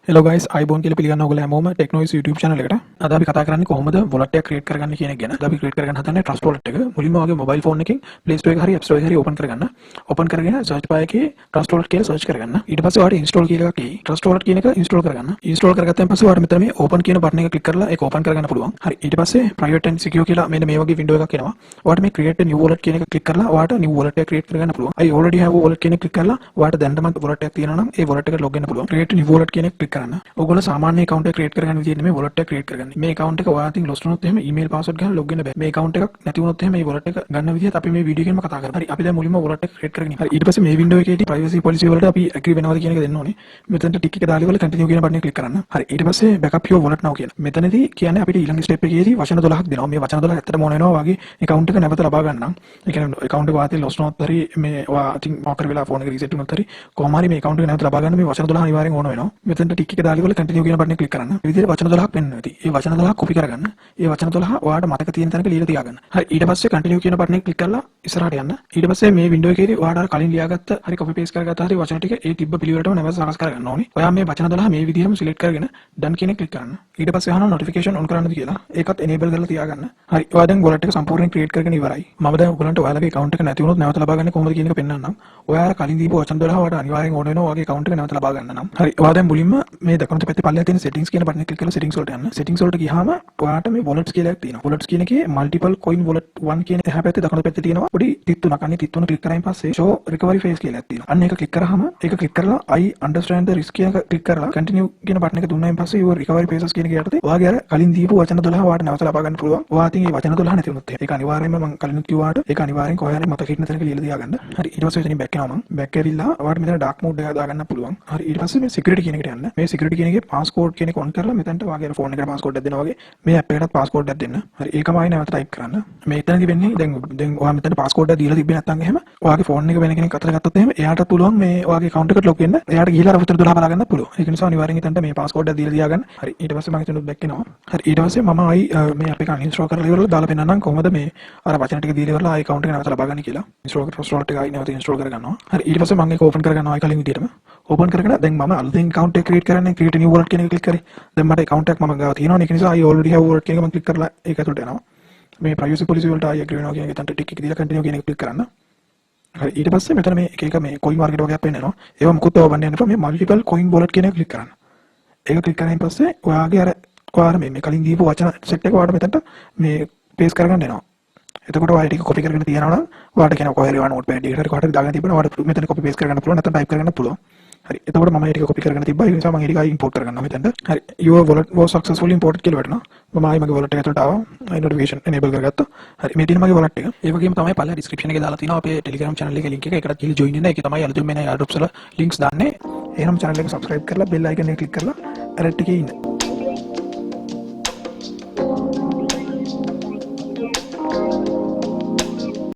Hello guys, iBone කියලා පිළිගන්න ඔයගොල්ලෝ හැමෝම ටෙක්නොලොජි YouTube channel එකට. අද අපි කතා කරන්නේ කොහොමද wallet එක create කරගන්න කියන එක ගැන. අද අපි create කරගන්න හදන්නේ trust wallet එක. මුලින්ම ඔයගේ mobile phone එකකින් Play Store එක හරි App Store එක හරි open කරගන්න. open කරගෙන search bar එකේ trust wallet කියලා search කරගන්න. ඊට පස්සේ ඔයාලට install කියලා එකක් එයි. trust wallet කියන එක install කරගන්න. install කරගත්තන් පස්සේ ඔයාලට මෙතන මේ open කියන button එක click කරලා ඒක open කරගන්න පුළුවන්. හරි. ඊට පස්සේ private and secure කියලා මෙන්න මේ වගේ window එකක් එනවා. ඔයාලට මේ create a new wallet කියන එක click කරලා ඔයාලට new wallet එක create කරගන්න පුළුවන්. I already have a wallet කියන එක click කරලා ඔයාලට දැනටමත් wallet එකක් තියෙනවා නම් ඒ wallet එකට log වෙන්න පුළුවන්. create a new wallet කියන එක click කරන්න. ඔයගොල්ලෝ සාමාන්‍ය account එක create කරගන්න විදිහට නෙමෙයි wallet එක create කරගන්න. මේ account එක ඔයාලට lost වුණොත් එහෙම email password ගහලා log වෙන්න බෑ. මේ account එකක් නැති වුණොත් එහෙම මේ wallet එක ගන්න විදිහත් අපි මේ video එකෙන්ම කතා කරමු. හරි අපි දැන් මුලින්ම wallet එක create කරගෙන ඉමු. හරි ඊට පස්සේ මේ window එකේදී privacy policy වලට අපි agree වෙනවද කියන එක දෙන්න ඕනේ. මෙතනට tick එක දාලා ඉවරලා continue කියන button එක click කරන්න. හරි ඊට පස්සේ backup your wallet now කියලා. මෙතනදී කියන්නේ අපිට ඊළඟ step එකේදී වචන 12ක් දෙනවා. මේ වචන 12 ඇත්තටම ඕන වෙනවා වගේ account එක නැවත ලබා ගන්න නම්. ඒ කියන්නේ account එක වාතේ lost වුණොත් හරි මේ ඔයා I think මොකක් වෙලා phone එක reset වුණොත් හරි කොහොම හරි මේ account එක නැවත ලබා ගන්න මේ වචන 12 අනිවාර්යෙන් ඕන වෙනවා. මෙතනට tick එක දාලා ඉවරලා continue කියන button එක click කරන්න. මේ විදිහට වචන 12ක් වෙන්න ඇති. ඒ වචන 12 copy කරගන්න. ඒ වචන 12 ඔයාලට මතක තියෙන තැනක ලියලා තියාගන්න. හරි ඊට පස්සේ continue කියන button එක click කරලා ඉස්සරහට යන්න. ඊට පස්සේ මේ window එකේදී ඔයාලට කලින් ලියාගත්ත හරි copy paste කරගත්ත හරි වචන ටික ඒ තිබ්බ පිළිවෙලටම නැවත සකස් කරගන්න ඕනේ. ඔයා මේ වචන 12 මේ විදිහටම select කරගෙන done කියන එක click කරන්න. ඊට පස්සේ අහනවා notification on කරන්නද කියලා. ඒකත් enable කරලා තියාගන්න. හරි ඔයා දැන් wallet එක සම්පූර්ණයෙන් create කරගෙන ඉවරයි. මම දැන් ඔයගලන්ට ඔයාලගේ account එක නැති වුණොත් නැවත ලබා ගන්න කොහොමද කියන එක පෙන්නන්නම්. ඔයාලා කලින් දීපු වචන 12 ඔයාලට අනිවාර්යෙන් ඕන වෙනවා ඔයාගේ account එක නැවත ලබා ගන්න නම්. හරි ඔයා දැන් මුලින්ම මේ දකුණු පැත්තේ පල්ලෙහා තියෙන settings කියන button එක click කරලා settings වලට යන්න. settings වලට ගියාම ඔයාලට මේ wallets කියලා එකක් තියෙනවා. wallets කියන එකේ multiple coin wallet 1 කියන එහා පැත්තේ දකුණු පැත්තේ තියෙනවා පොඩි ටික් තුනක්. අනේ ටික් තුන click කරායින් පස්සේ show recovery phase කියලා එකක් තියෙනවා. අන්න ඒක click කරාම ඒක click කරලා I understand the risk කියන එක click කරලා continue කියන button එක දුන්නායින් පස්සේ your recovery phases කියන එක යටතේ ඔයාගේ අර කලින් දීපු වචන 12 ඔයාලට නැවත ලබා ගන්න පුළුවන්. ඔයා ඉතින් මේ වචන 12 නැති වුණොත් ඒක අනිවාර්යයෙන්ම මම කලින් කිව්වාට ඒක අනිවාර්යෙන් කොහේ හරි මතක හිටින තැනක ලියලා තියාගන්න. හරි ඊට පස්සේ එතනින් back යනවා මම. back ඇවිල්ලා ඔයාලට මෙතන dark mode එක දාගන්න පුළුවන්. හරි ඊට පස්සේ මේ security කියන එකට යන්න. මේ security කියන එකේ passcode කියන එක on කරලා මෙතනට ඔයාගේ phone එකට passcode එකක් දෙනවා වගේ මේ app එකටත් passcode එකක් දෙන්න. හරි ඒකමයි නැවත type කරන්න. මෙතනදී වෙන්නේ දැන් ඔයා මෙතන passcode එක දීලා තිබ්බේ නැත්නම් එහෙම ඔයාගේ phone එක වෙන කෙනෙක් අතට ගත්තොත් එහෙම එයාට පුළුවන් මේ ඔයාගේ account එකට log වෙන්න. එයාට ගිහිලා අර විතර 12 බලා ගන්නත් පුළුවන්. ඒක නිසා අනිවාර්යෙන් එතනට මේ passcode එක දීලා තියාගන්න. හරි ඊට පස්සේ මම හිතනවා back එනවා. හරි ඊට පස්සේ මම මේ app එක uninstall කරලා ඉවරලා දාලා පෙන්නන්නම් කොහොමද මේ අර වචන ටික දීලා ඉවරලා account එක නැවත ලබා ගන්න කියලා. install එක නැවත install කරගන්නවා. හරි ඊට පස්සේ මම ඒක open කරගන්නවා කලින් විදිහටම. open කරගෙන දැන් මම අලුතෙන් account එක create කරන්නේ create a new wallet කියන එක click කරේ. දැන් මට account එකක් මම ගාව තියෙනවා. ඒක නිසා I already have wallet කියන එක මම click කරලා ඒක ඇතුළට යනවා. මේ privacy policy වලට I agree වෙනවා කියන එක එතනට tick එක දීලා continue කියන එක click කරන්න. හරි ඊට පස්සේ මෙතන මේ එක එක මේ coin market වගේ අප් වෙනවා. ඒවා මුකුත් ඕවන්න යන්න එපා. මේ multiple coin wallet කියන එක click කරන්න. ඒක click කරායින් පස්සේ ඔයාගේ ඔයාලා මේ කලින් දීපු වචන set එක ඔයාලට මෙතනට මේ paste කරගන්න එනවා. එතකොට ඔයාලා ටික copy කරගෙන තියනවා නම් ඔයාලට කියනවා කොහේ හරි ඔයා notepad එකකට හරි කොහට දාගෙන තිබුණා ඔයාලට මෙතන copy paste කරගන්න පුළුවන් නැත්නම් type කරගන්න පුළුවන්. හරි එතකොට මම මේ ටික copy කරගෙන තිබ්බා. ඒ නිසා මම ඊට import කරගන්නවා මෙතනට. හරි your wallet was successfully imported කියලා වටනවා. මම ආයි මගේ wallet එක ඇතුළට ආවා. notification enable කරගත්තා. හරි මේ තියෙන මගේ wallet එක. ඒ වගේම තමයි පල්ලා description එකේ දාලා තියෙනවා අපේ Telegram channel එකේ link එක. ඒකටත් ගිහලා join වෙන්න. ඒකේ තමයි අලුතෙන් මෙන්න airdrops වල links දාන්නේ. එහෙනම් channel එක subscribe කරලා bell icon එක click කරලා alert එකේ ඉන්න.